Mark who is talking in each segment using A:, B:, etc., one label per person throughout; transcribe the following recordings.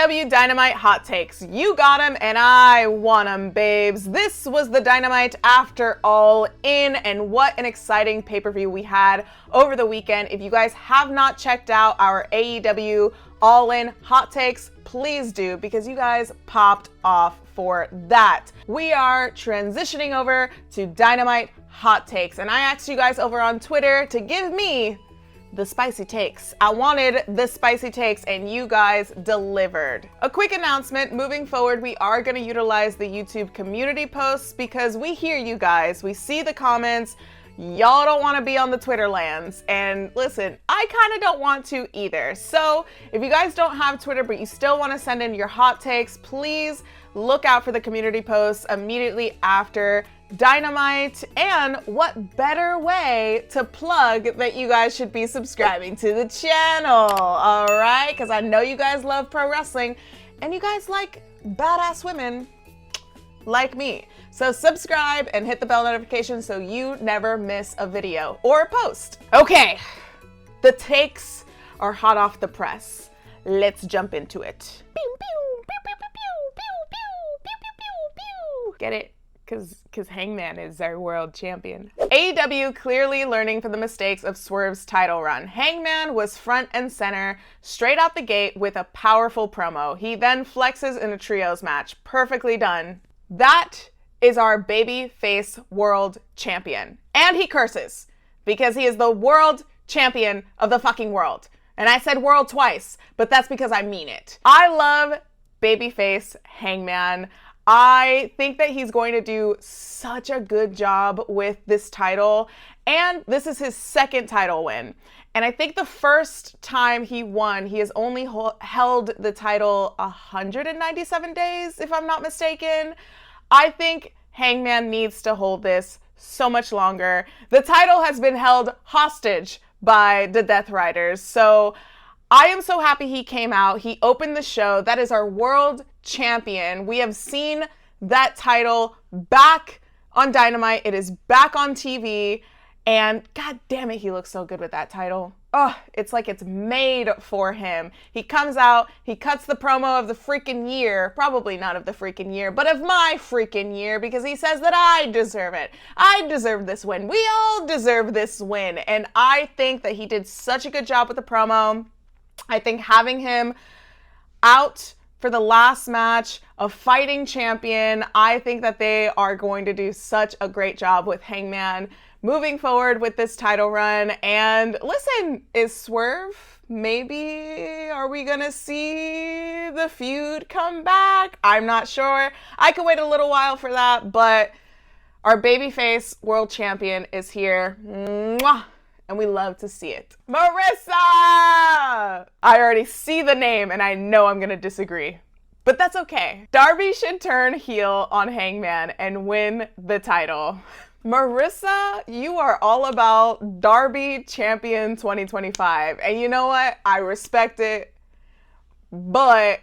A: AEW Dynamite hot takes. You got 'em and I want 'em, babes. This was the Dynamite after all in, and what an exciting pay-per-view we had over the weekend. If you guys have not checked out our AEW all-in hot takes, please do, because you guys popped off for that. We are transitioning over to Dynamite hot takes, and I asked you guys over on Twitter to give me the spicy takes. I wanted the spicy takes and you guys delivered. A quick announcement, moving forward, we are gonna utilize the YouTube community posts because we hear you guys, we see the comments, y'all don't wanna be on the Twitter lands. And listen, I kinda don't want to either. So if you guys don't have Twitter, but you still wanna send in your hot takes, please look out for the community posts immediately after Dynamite. And what better way to plug that you guys should be subscribing to the channel, all right? Because I know you guys love pro wrestling and you guys like badass women like me. So subscribe and hit the bell notification so you never miss a video or a post. Okay, the takes are hot off the press. Let's jump into it. Pew, pew, pew, pew, pew, pew, pew, pew, pew, pew, pew. Get it? Because Hangman is our world champion. AEW clearly learning from the mistakes of Swerve's title run. Hangman was front and center, straight out the gate with a powerful promo. He then flexes in a trios match. Perfectly done. That is our babyface world champion. And he curses, because he is the world champion of the fucking world. And I said world twice, but that's because I mean it. I love babyface Hangman. I think that he's going to do such a good job with this title, and this is his second title win. And I think the first time he won, he has only held the title 197 days, if I'm not mistaken. I think Hangman needs to hold this so much longer. The title has been held hostage by the Death Riders, so I am so happy he came out. He opened the show. That is our world champion. We have seen that title back on Dynamite. It is back on TV. And god damn it, he looks so good with that title. Oh, it's like it's made for him. He comes out, he cuts the promo of the freaking year. Probably not of the freaking year, but of my freaking year, because he says that I deserve it. I deserve this win. We all deserve this win. And I think that he did such a good job with the promo. I think having him out for the last match, a fighting champion, I think that they are going to do such a great job with Hangman moving forward with this title run. And listen, is Swerve, maybe, are we gonna see the feud come back? I'm not sure. I could wait a little while for that, but our babyface world champion is here. Mwah! And we love to see it. Marissa! I already see the name and I know I'm gonna disagree, but that's okay. Darby should turn heel on Hangman and win the title. Marissa, you are all about Darby Champion 2025. And you know what? I respect it, but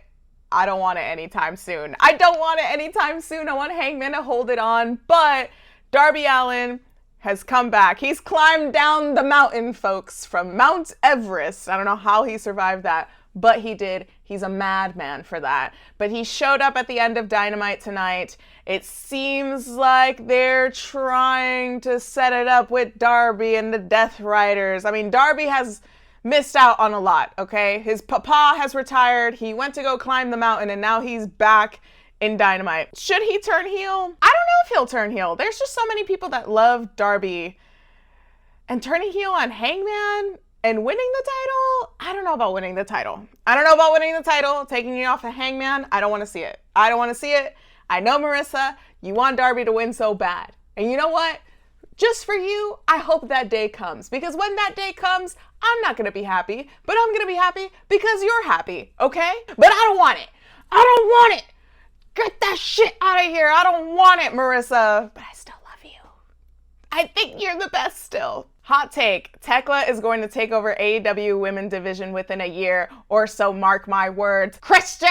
A: I don't want it anytime soon. I don't want it anytime soon. I want Hangman to hold it on, but Darby Allin has come back. He's climbed down the mountain, folks, from Mount Everest. I don't know how he survived that, but he did. He's a madman for that. But he showed up at the end of Dynamite tonight. It seems like they're trying to set it up with Darby and the Death Riders. I mean, Darby has missed out on a lot, okay? His papa has retired. He went to go climb the mountain, and now he's back in Dynamite. Should he turn heel? I don't know if he'll turn heel. There's just so many people that love Darby. And turning heel on Hangman and winning the title? I don't know about winning the title. I don't know about winning the title. Taking it off of Hangman, I don't want to see it. I don't want to see it. I know, Marissa, you want Darby to win so bad. And you know what? Just for you, I hope that day comes. Because when that day comes, I'm not going to be happy. But I'm going to be happy because you're happy, okay? But I don't want it. I don't want it. Get that shit out of here. I don't want it, Marissa. But I still love you. I think you're the best still. Hot take. Techla is going to take over AEW Women Division within a year or so. Mark my words. Christian,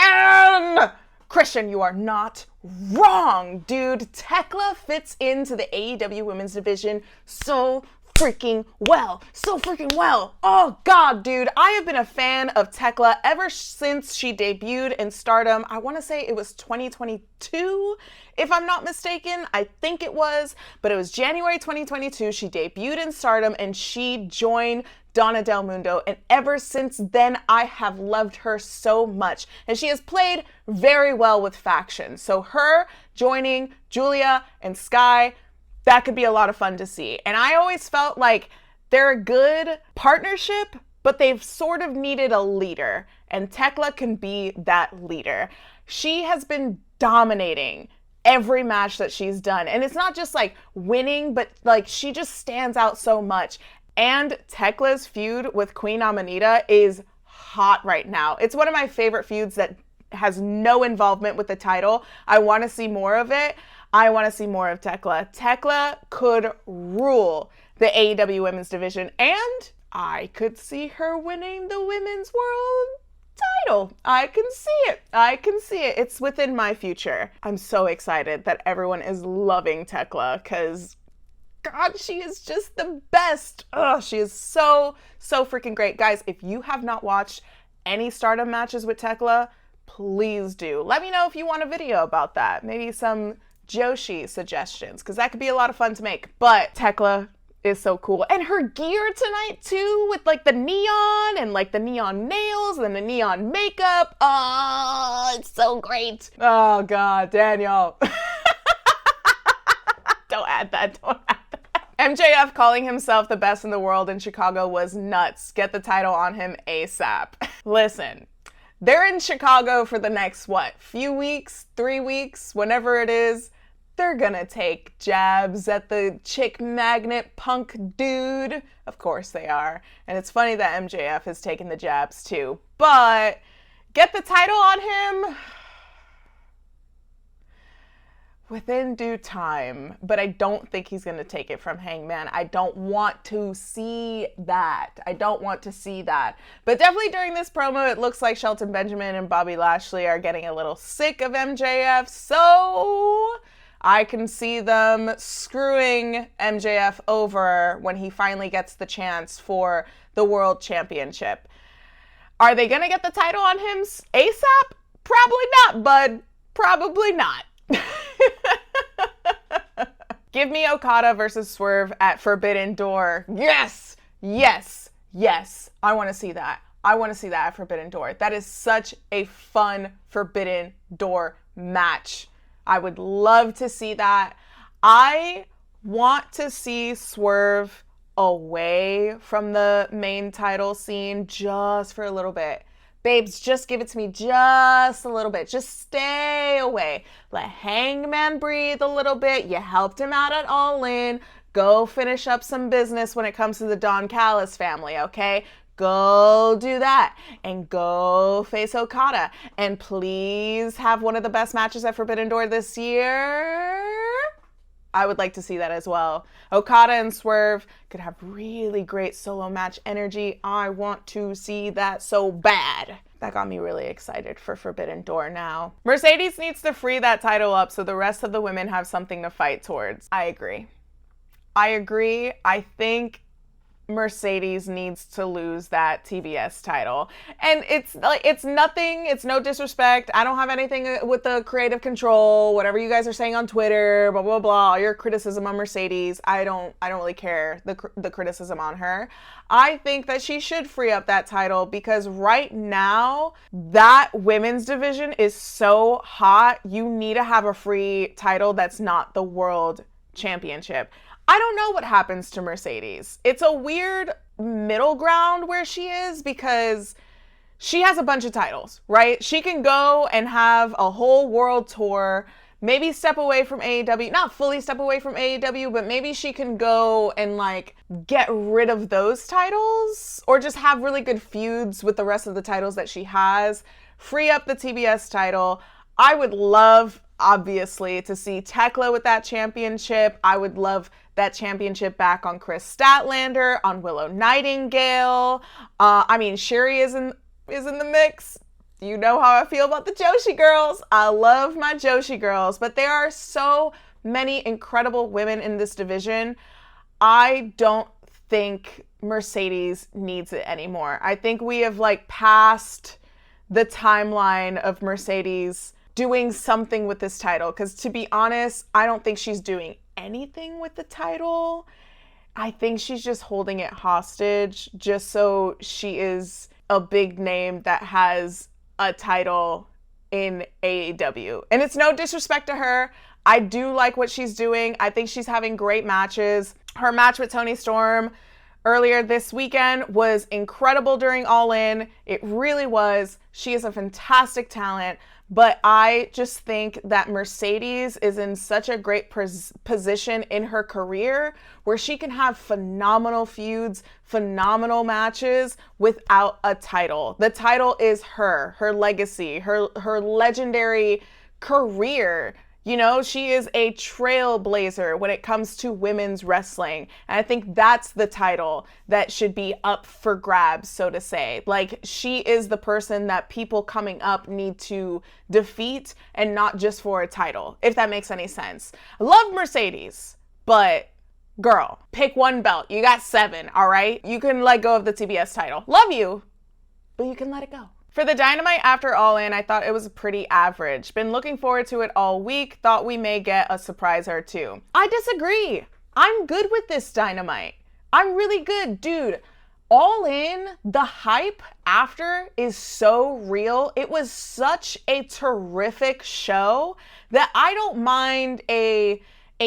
A: you are not wrong, dude. Techla fits into the AEW Women's Division so freaking well. So freaking well. Oh God, dude. I have been a fan of Techla ever since she debuted in Stardom. I want to say it was 2022, if I'm not mistaken. I think it was, but it was January 2022. She debuted in Stardom and she joined Donna Del Mundo, and ever since then I have loved her so much, and she has played very well with factions. So her joining Julia and Sky, that could be a lot of fun to see. And I always felt like they're a good partnership, but they've sort of needed a leader, and Techla can be that leader. She has been dominating every match that she's done, and it's not just like winning, but like she just stands out so much. And Techla's feud with Queen Amanita is hot right now. It's one of my favorite feuds that has no involvement with the title. I want to see more of it. I want to see more of Techla. Techla could rule the AEW women's division, and I could see her winning the women's world title. I can see it. I can see it. It's within my future. I'm so excited that everyone is loving Techla because God, she is just the best. Ugh, she is so freaking great. Guys, if you have not watched any Stardom matches with Techla, please do. Let me know if you want a video about that. Maybe some Joshi suggestions, because that could be a lot of fun to make. But Techla is so cool. And her gear tonight too, with like the neon and like the neon nails and the neon makeup. Oh, it's so great. Oh God, Daniel. Don't add that. Don't add that. MJF calling himself the best in the world in Chicago was nuts. Get the title on him ASAP. Listen, they're in Chicago for the next, few weeks, 3 weeks, whenever it is. They're gonna take jabs at the chick magnet punk dude. Of course they are. And it's funny that MJF has taken the jabs too. But get the title on him within due time, but I don't think he's going to take it from Hangman. I don't want to see that. I don't want to see that. But definitely during this promo, it looks like Shelton Benjamin and Bobby Lashley are getting a little sick of MJF, so I can see them screwing MJF over when he finally gets the chance for the World Championship. Are they going to get the title on him ASAP? Probably not, bud. Probably not. Give me Okada versus Swerve at Forbidden Door. Yes! Yes! Yes! I want to see that. I want to see that at Forbidden Door. That is such a fun Forbidden Door match. I would love to see that. I want to see Swerve away from the main title scene just for a little bit. Babes, just give it to me just a little bit. Just stay away. Let Hangman breathe a little bit. You helped him out at All In. Go finish up some business when it comes to the Don Callis family, okay? Go do that. And go face Okada. And please have one of the best matches at Forbidden Door this year. I would like to see that as well. Okada and Swerve could have really great solo match energy. I want to see that so bad. That got me really excited for Forbidden Door now. Mercedes needs to free that title up so the rest of the women have something to fight towards. I agree. I think Mercedes needs to lose that TBS title. And it's nothing, it's no disrespect. I don't have anything with the creative control, whatever you guys are saying on Twitter, blah, blah, blah, all your criticism on Mercedes. I don't really care, the criticism on her. I think that she should free up that title because right now, that women's division is so hot. You need to have a free title that's not the World Championship. I don't know what happens to Mercedes. It's a weird middle ground where she is because she has a bunch of titles, right? She can go and have a whole world tour, maybe step away from AEW, not fully step away from AEW, but maybe she can go and like get rid of those titles or just have really good feuds with the rest of the titles that she has, free up the TBS title. I would love, obviously, to see Techla with that championship. I would love that championship back on Chris Statlander, on Willow Nightingale. Sherry is in the mix. You know how I feel about the Joshi girls. I love my Joshi girls, but there are so many incredible women in this division. I don't think Mercedes needs it anymore. I think we have like passed the timeline of Mercedes doing something with this title. Because to be honest, I don't think she's doing anything with the title. I think she's just holding it hostage just so she is a big name that has a title in AEW. And it's no disrespect to her. I do like what she's doing. I think she's having great matches. Her match with Toni Storm earlier this weekend was incredible during All In. It really was. She is a fantastic talent. But I just think that Mercedes is in such a great position in her career where she can have phenomenal feuds, phenomenal matches without a title. The title is her legacy, her legendary career. You know, she is a trailblazer when it comes to women's wrestling. And I think that's the title that should be up for grabs, so to say. Like, she is the person that people coming up need to defeat and not just for a title, if that makes any sense. I love Mercedes, but girl, pick one belt. You got 7, all right? You can let go of the TBS title. Love you, but you can let it go. For the Dynamite after All In, I thought it was pretty average. Been looking forward to it all week. Thought we may get a surprise or two. I disagree. I'm good with this Dynamite. I'm really good. Dude, All In, the hype after is so real. It was such a terrific show that I don't mind a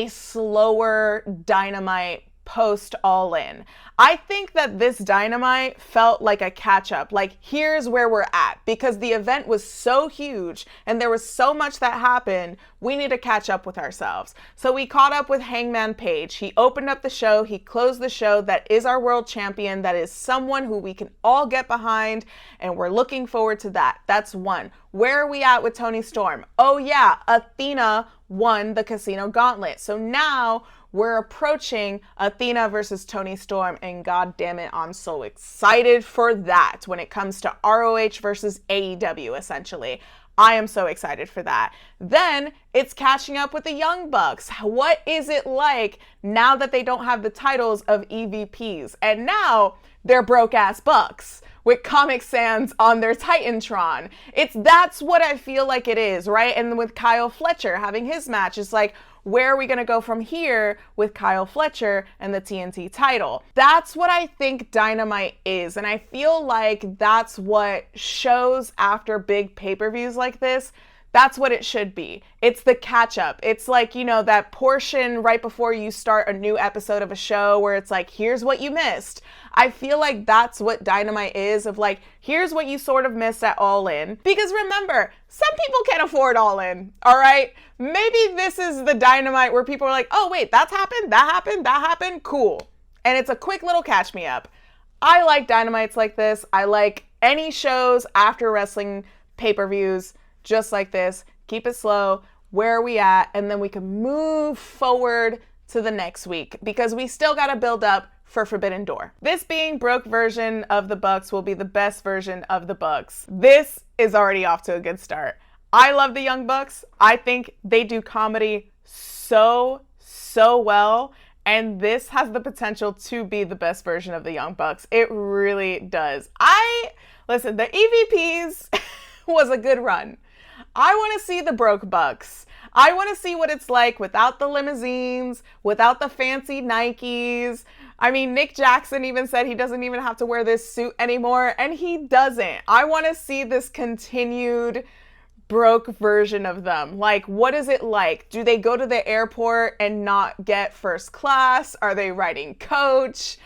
A: slower Dynamite post All In. I think that this Dynamite felt like a catch-up. Like, here's where we're at. Because the event was so huge and there was so much that happened, we need to catch up with ourselves. So we caught up with Hangman Page. He opened up the show. He closed the show. That is our world champion. That is someone who we can all get behind. And we're looking forward to that. That's one. Where are we at with Toni Storm? Oh yeah, Athena won the Casino Gauntlet. So now we're approaching Athena versus Toni Storm, and god damn it, I'm so excited for that when it comes to ROH versus AEW, essentially. I am so excited for that. Then it's catching up with the Young Bucks. What is it like now that they don't have the titles of EVPs? And now they're broke-ass Bucks with Comic Sans on their Titantron. That's what I feel like it is, right? And with Kyle Fletcher having his match, it's like, where are we going to go from here with Kyle Fletcher and the TNT title? That's what I think Dynamite is. And I feel like that's what shows after big pay-per-views like this, that's what it should be. It's the catch-up. It's like, you know, that portion right before you start a new episode of a show where it's like, here's what you missed. I feel like that's what Dynamite is, of like, here's what you sort of missed at All In. Because remember, some people can't afford All In, all right? Maybe this is the Dynamite where people are like, oh wait, that happened, cool. And it's a quick little catch me up. I like Dynamites like this. I like any shows after wrestling pay-per-views just like this. Keep it slow. Where are we at? And then we can move forward to the next week because we still got to build up for Forbidden Door. This being broke version of the Bucks will be the best version of the Bucks. This is already off to a good start. I love the Young Bucks. I think they do comedy so well. And this has the potential to be the best version of the Young Bucks. It really does. Listen, the EVPs was a good run. I want to see the broke Bucks. I want to see what it's like without the limousines, without the fancy Nikes. I mean, Nick Jackson even said he doesn't even have to wear this suit anymore, and he doesn't. I want to see this continued broke version of them. Like, what is it like? Do they go to the airport and not get first class? Are they riding coach?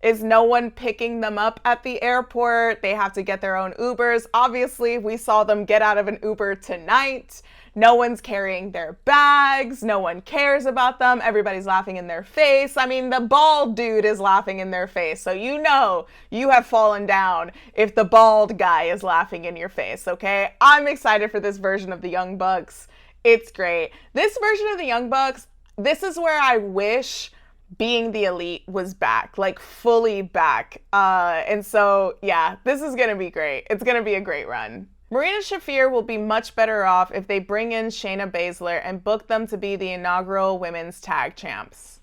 A: Is no one picking them up at the airport? They have to get their own Ubers. Obviously, we saw them get out of an Uber tonight. No one's carrying their bags. No one cares about them. Everybody's laughing in their face. I mean, the bald dude is laughing in their face. So you know you have fallen down if the bald guy is laughing in your face, okay? I'm excited for this version of the Young Bucks. It's great. This version of the Young Bucks, this is where I wish Being the Elite was back, like fully back. And so, yeah, this is going to be great. It's going to be a great run. Marina Shafir will be much better off if they bring in ShainaBasler and book them to be the inaugural women's tag champs.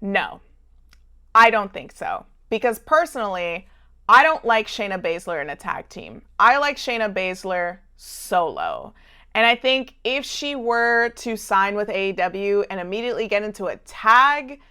A: No, I don't think so. Because personally, I don't like ShainaBasler in a tag team. I like ShainaBasler solo. And I think if she were to sign with AEW and immediately get into a tag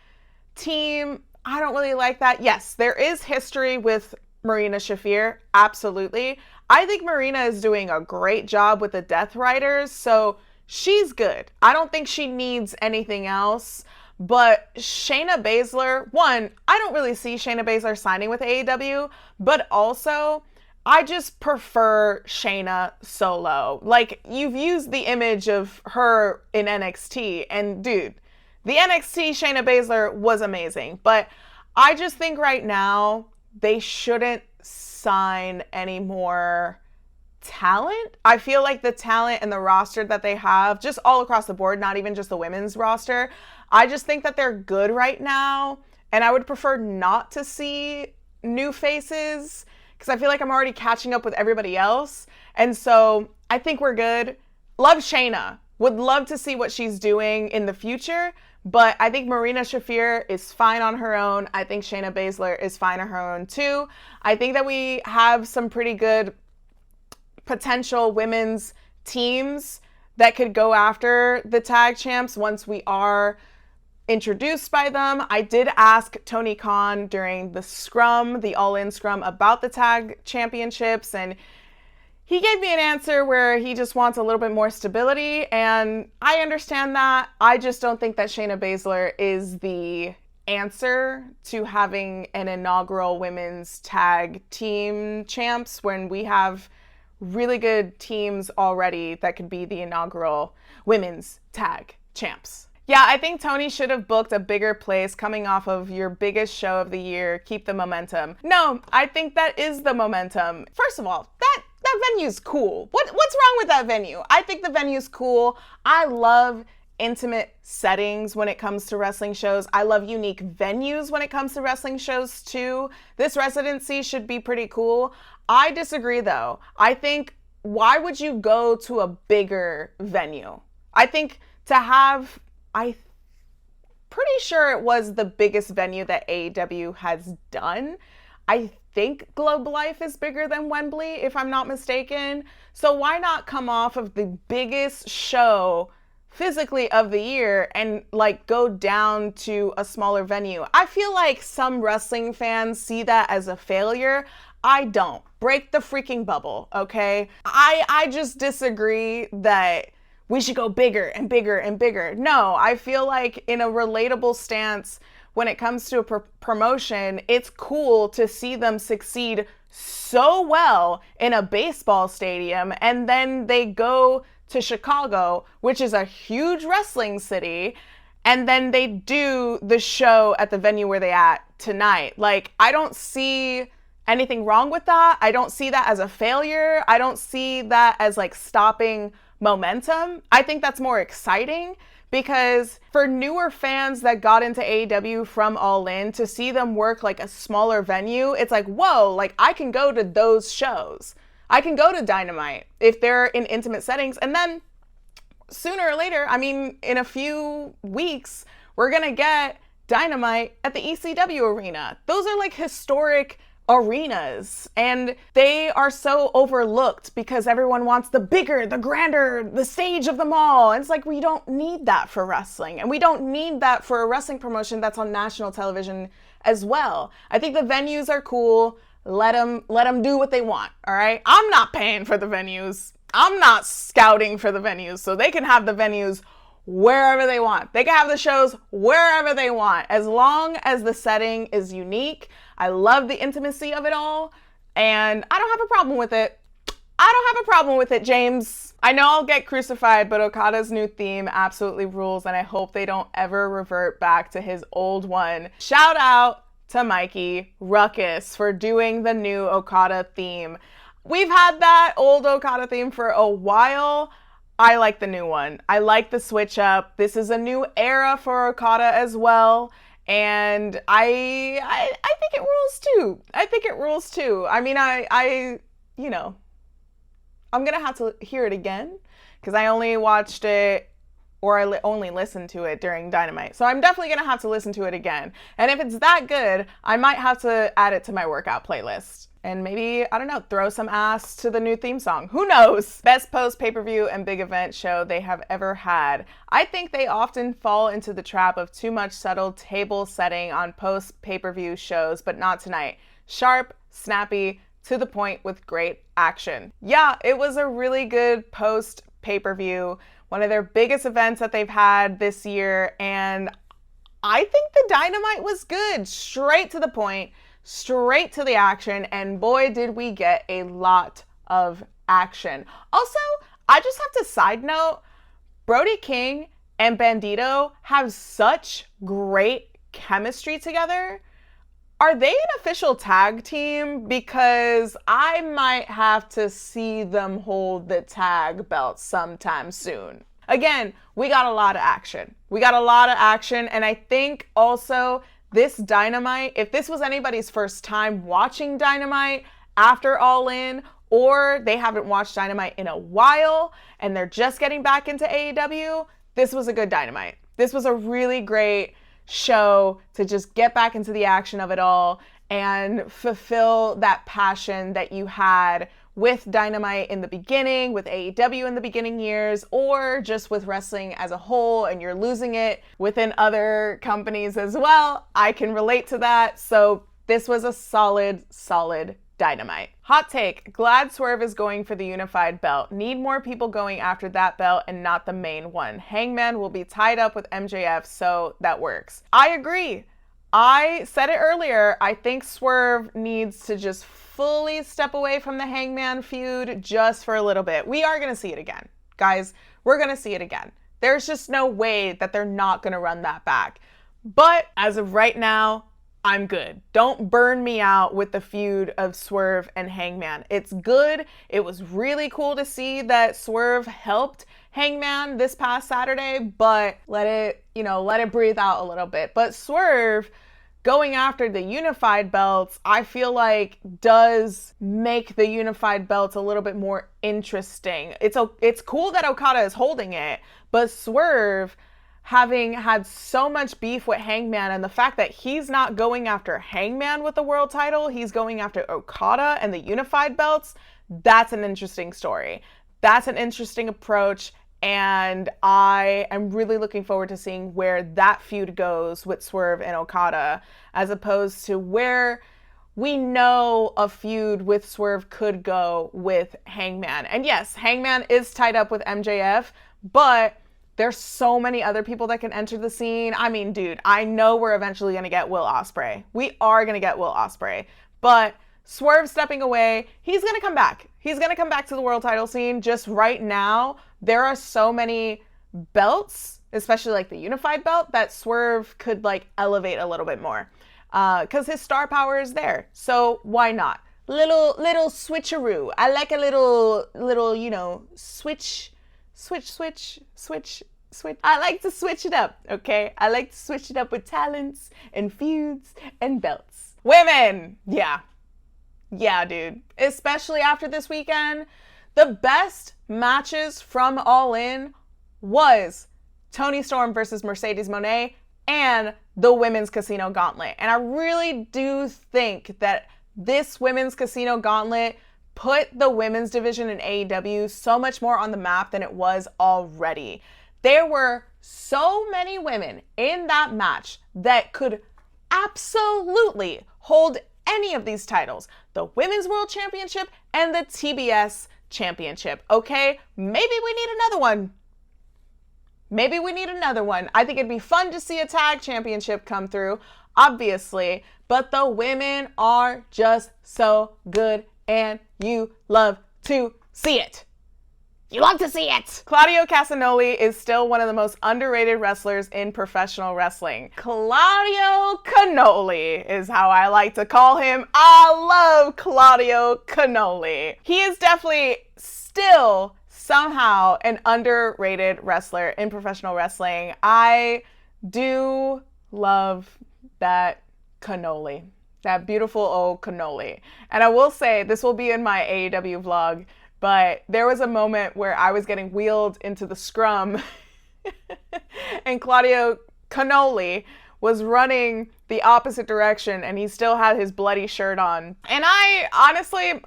A: team, I don't really like that. Yes, there is history with Marina Shafir, absolutely. I think Marina is doing a great job with the Death Riders, so she's good. I don't think she needs anything else. But ShainaBasler, one, I don't really see ShainaBasler signing with AEW, but also I just prefer Shayna solo. Like, you've used the image of her in NXT, and dude, the NXT ShainaBasler was amazing. But I just think right now they shouldn't sign any more talent. I feel like the talent and the roster that they have, just all across the board, not even just the women's roster, I just think that they're good right now. And I would prefer not to see new faces because I feel like I'm already catching up with everybody else. And so I think we're good. Love Shayna. Would love to see what she's doing in the future. But I think Marina Shafir is fine on her own. I think ShainaBasler is fine on her own too. I think that we have some pretty good potential women's teams that could go after the tag champs once we are introduced by them. I did ask Tony Khan during the scrum, the all-in scrum, about the tag championships, and he gave me an answer where he just wants a little bit more stability, and I understand that. I just don't think that ShainaBasler is the answer to having an inaugural women's tag team champs when we have really good teams already that could be the inaugural women's tag champs. Yeah, I think Tony should have booked a bigger place coming off of your biggest show of the year. Keep the momentum. No, I think that is the momentum. First of all, that venue's cool. What's wrong with that venue? I think the venue's cool. I love intimate settings when it comes to wrestling shows. I love unique venues when it comes to wrestling shows too. This residency should be pretty cool. I disagree though. I think, why would you go to a bigger venue? I think to have, I'm pretty sure it was the biggest venue that AEW has done. I think Globe Life is bigger than Wembley, if I'm not mistaken. So why not come off of the biggest show physically of the year and like go down to a smaller venue? I feel like some wrestling fans see that as a failure. I don't. Break the freaking bubble, okay? I just disagree that we should go bigger and bigger and bigger. No, I feel like in a relatable stance, when it comes to a promotion, it's cool to see them succeed so well in a baseball stadium, and then they go to Chicago, which is a huge wrestling city, and then they do the show at the venue where they at tonight. Like, I don't see anything wrong with that. I don't see that as a failure. I don't see that as like stopping momentum. I think that's more exciting because for newer fans that got into AEW from All In, to see them work like a smaller venue, it's like, whoa, like I can go to those shows. I can go to Dynamite if they're in intimate settings. And then sooner or later, I mean, in a few weeks, we're going to get Dynamite at the ECW arena. Those are like historic arenas, and they are so overlooked because everyone wants the bigger, the grander, the stage of them all. And it's like, we don't need that for wrestling, and we don't need that for a wrestling promotion that's on national television as well. I think the venues are cool. Let them do what they want, all right? I'm not paying for the venues. I'm not scouting for the venues, so they can have the venues wherever they want. They can have the shows wherever they want, as long as the setting is unique. I love the intimacy of it all, and I don't have a problem with it. I don't have a problem with it, James. I know I'll get crucified, but Okada's new theme absolutely rules, and I hope they don't ever revert back to his old one. Shout out to Mikey Ruckus for doing the new Okada theme. We've had that old Okada theme for a while. I like the new one. I like the switch up. This is a new era for Okada as well. And I think it rules too. I think it rules too. I mean, I you know, I'm going to have to hear it again because I only watched it or I only listened to it during Dynamite. So I'm definitely going to have to listen to it again. And if it's that good, I might have to add it to my workout playlist. And maybe, I don't know, throw some ass to the new theme song. Who knows? Best post pay-per-view and big event show they have ever had. I think they often fall into the trap of too much subtle table setting on post pay-per-view shows, but not tonight. Sharp, snappy, to the point with great action. Yeah, it was a really good post pay-per-view, one of their biggest events that they've had this year, and I think the Dynamite was good. Straight to the point, straight to the action, and boy did we get a lot of action. Also, I just have to side note, Brody King and Bandito have such great chemistry together. Are they an official tag team? Because I might have to see them hold the tag belt sometime soon. Again, we got a lot of action. And I think also this Dynamite, if this was anybody's first time watching Dynamite after All In, or they haven't watched Dynamite in a while and they're just getting back into AEW, this was a good Dynamite. This was a really great show to just get back into the action of it all and fulfill that passion that you had with Dynamite in the beginning, with AEW in the beginning years, or just with wrestling as a whole, and you're losing it within other companies as well. I can relate to that. So this was a solid Dynamite. Hot take, glad Swerve is going for the unified belt. Need more people going after that belt and not the main one. Hangman will be tied up with MJF, so that works. I agree. I said it earlier, I think Swerve needs to just fully step away from the Hangman feud just for a little bit. We are going to see it again. Guys, we're going to see it again. There's just no way that they're not going to run that back. But as of right now, I'm good. Don't burn me out with the feud of Swerve and Hangman. It's good. It was really cool to see that Swerve helped Hangman this past Saturday, but let it breathe out a little bit. But Swerve going after the unified belts, I feel like does make the unified belts a little bit more interesting. It's cool that Okada is holding it, but Swerve, having had so much beef with Hangman, and the fact that he's not going after Hangman with the world title, he's going after Okada and the unified belts, that's an interesting story. That's an interesting approach, and I am really looking forward to seeing where that feud goes with Swerve and Okada, as opposed to where we know a feud with Swerve could go with Hangman. And yes, Hangman is tied up with MJF, but there's so many other people that can enter the scene. I mean, dude, I know we're eventually going to get Will Ospreay. We are going to get Will Ospreay. But Swerve stepping away, he's going to come back. He's going to come back to the world title scene. Just right now, there are so many belts, especially like the unified belt, that Swerve could like elevate a little bit more. Because his star power is there. So why not? Little switcheroo. I like a little, switch. I like to switch it up, okay? I like to switch it up with talents and feuds and belts. Women! Yeah, dude. Especially after this weekend, the best matches from All In was Toni Storm versus Mercedes Moné and the Women's Casino Gauntlet. And I really do think that this Women's Casino Gauntlet put the women's division in AEW so much more on the map than it was already. There were so many women in that match that could absolutely hold any of these titles. The Women's World Championship and the TBS Championship, okay? Maybe we need another one. I think it'd be fun to see a tag championship come through, obviously, but the women are just so good and you love to see it. Claudio Canoli is still one of the most underrated wrestlers in professional wrestling. Claudio Canoli is how I like to call him. I love Claudio Canoli. He is definitely still somehow an underrated wrestler in professional wrestling. I do love that Canoli. That beautiful old cannoli. And I will say, this will be in my AEW vlog, but there was a moment where I was getting wheeled into the scrum and Claudio Canoli was running the opposite direction and he still had his bloody shirt on. And I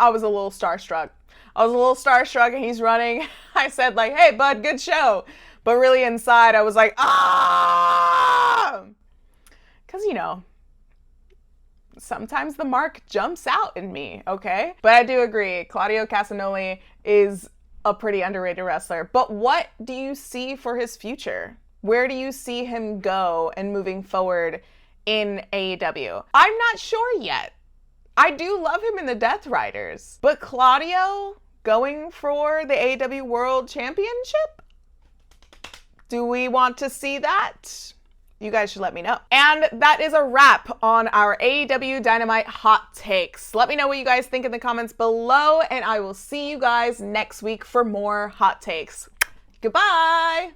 A: was a little starstruck. And he's running. I said like, hey bud, good show. But really inside I was like, ah! Because, you know, sometimes the mark jumps out in me, okay? But I do agree, Claudio Castagnoli is a pretty underrated wrestler. But what do you see for his future? Where do you see him go and moving forward in AEW? I'm not sure yet. I do love him in the Death Riders. But Claudio going for the AEW World Championship? Do we want to see that? You guys should let me know. And that is a wrap on our AEW Dynamite hot takes. Let me know what you guys think in the comments below, and I will see you guys next week for more hot takes. Goodbye!